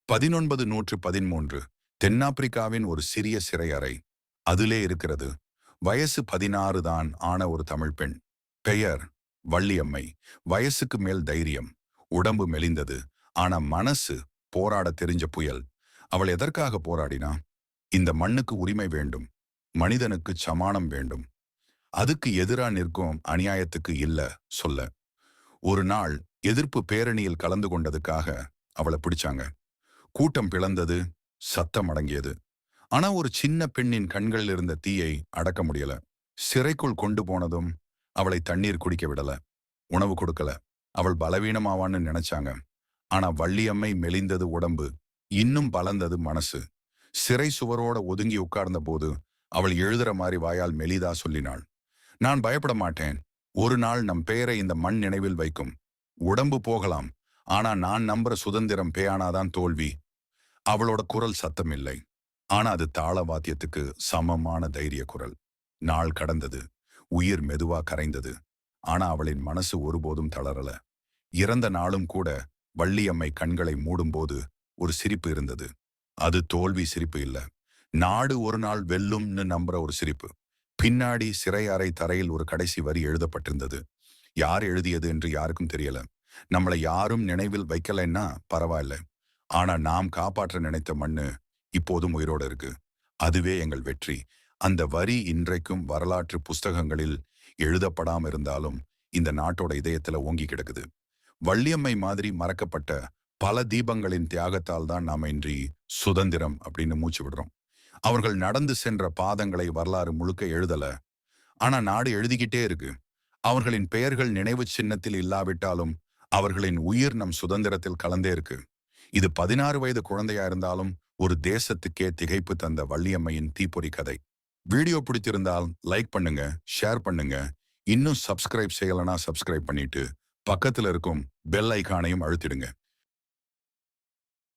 1913 தென்னாப்பிரிக்காவின் ஒரு சிறிய சிறை அறை. அதிலே இருக்கிறது வயசு 16 தான் ஆன ஒரு தமிழ் பெண். பெயர் வள்ளியம்மை. வயசுக்கு மேல் தைரியம். உடம்பு மெலிந்தது. ஆனா மனசு போராட தெரிஞ்ச புயல். அவள் எதற்காக போராடினா? இந்த மண்ணுக்கு உரிமை வேண்டும். மனிதனுக்கு சமானம் வேண்டும். அதுக்கு எதிரா நிற்கும் அநியாயத்துக்கு இல்ல சொல்ல. ஒரு நாள் எதிர்ப்பு பேரணியில் கலந்து கொண்டதுக்காக அவளை பிடிச்சாங்க. கூட்டம் பிளந்தது. சத்தம் அடங்கியது. ஆனா ஒரு சின்ன பெண்ணின் கண்களில் இருந்த தீயை அடக்க முடியல. சிறைக்குள் கொண்டு போனதும் அவளை தண்ணீர் குடிக்க விடல. உணவு கொடுக்கல. அவள் பலவீனமாவான்னு நினைச்சாங்க. ஆனா வள்ளியம்மை மெலிந்தது உடம்பு. இன்னும் பலந்தது மனசு. சிறை சுவரோட ஒதுங்கி உட்கார்ந்த போது அவள் எழுதுற மாதிரி வாயால் மெலிதா சொல்லினாள். நான் பயப்பட மாட்டேன். ஒரு நாள் நம் பெயரை இந்த மண் நினைவில் வைக்கும். உடம்பு போகலாம். ஆனா நான் நம்புற சுதந்திரம் பேயானாதான் தோல்வி. அவளோட குரல் சத்தம் இல்லை. ஆனா அது தாள வாத்தியத்துக்கு சமமான தைரிய குரல். நாள் கடந்தது. உயிர் மெதுவா கரைந்தது. ஆனா அவளின் மனசு ஒருபோதும் தளரல. இறந்த நாளும் கூட வள்ளியம்மை கண்களை மூடும்போது ஒரு சிரிப்பு இருந்தது. அது தோல்வி சிரிப்பு இல்ல. நாடு ஒரு நாள் வெல்லும்னு நம்புற ஒரு சிரிப்பு. பின்னாடி சிறை அறை தரையில் ஒரு கடைசி வரி எழுதப்பட்டிருந்தது. யார் எழுதியது என்று யாருக்கும் தெரியல. நம்மளை யாரும் நினைவில் வைக்கலைன்னா பரவாயில்ல. ஆனா நாம் காப்பாற்ற நினைத்த மண்ணு இப்போதும் உயிரோட இருக்கு. அதுவே எங்கள் வெற்றி. அந்த வரி இன்றைக்கும் வரலாற்று புஸ்தகங்களில் எழுதப்படாம இருந்தாலும் இந்த நாட்டோட இதயத்துல ஓங்கி கிடக்குது. வள்ளியம்மை மாதிரி மறக்கப்பட்ட பல தீபங்களின் தியாகத்தால் தான் நாம இன்றி சுதந்திரம் அப்படின்னு மூச்சு விடுறோம். அவர்கள் நடந்து சென்ற பாதங்களை வரலாறு முழுக்க எழுதல. ஆனா நாடு எழுதிக்கிட்டே இருக்கு. அவர்களின் பெயர்கள் நினைவு சின்னத்தில் இல்லாவிட்டாலும் அவர்களின் உயிர் நம் சுதந்திரத்தில் கலந்தே இருக்கு. இது 16 வயது குழந்தையா இருந்தாலும் ஒரு தேசத்துக்கே திகைப்பு தந்த வள்ளியம்மையின் தீப்பொறி கதை. வீடியோ பிடித்திருந்தால் லைக் பண்ணுங்க, ஷேர் பண்ணுங்க. இன்னும் சப்ஸ்கிரைப் செய்யலனா சப்ஸ்கிரைப் பண்ணிட்டு பக்கத்துல இருக்கும் பெல் ஐகானையும் அழுத்திடுங்க.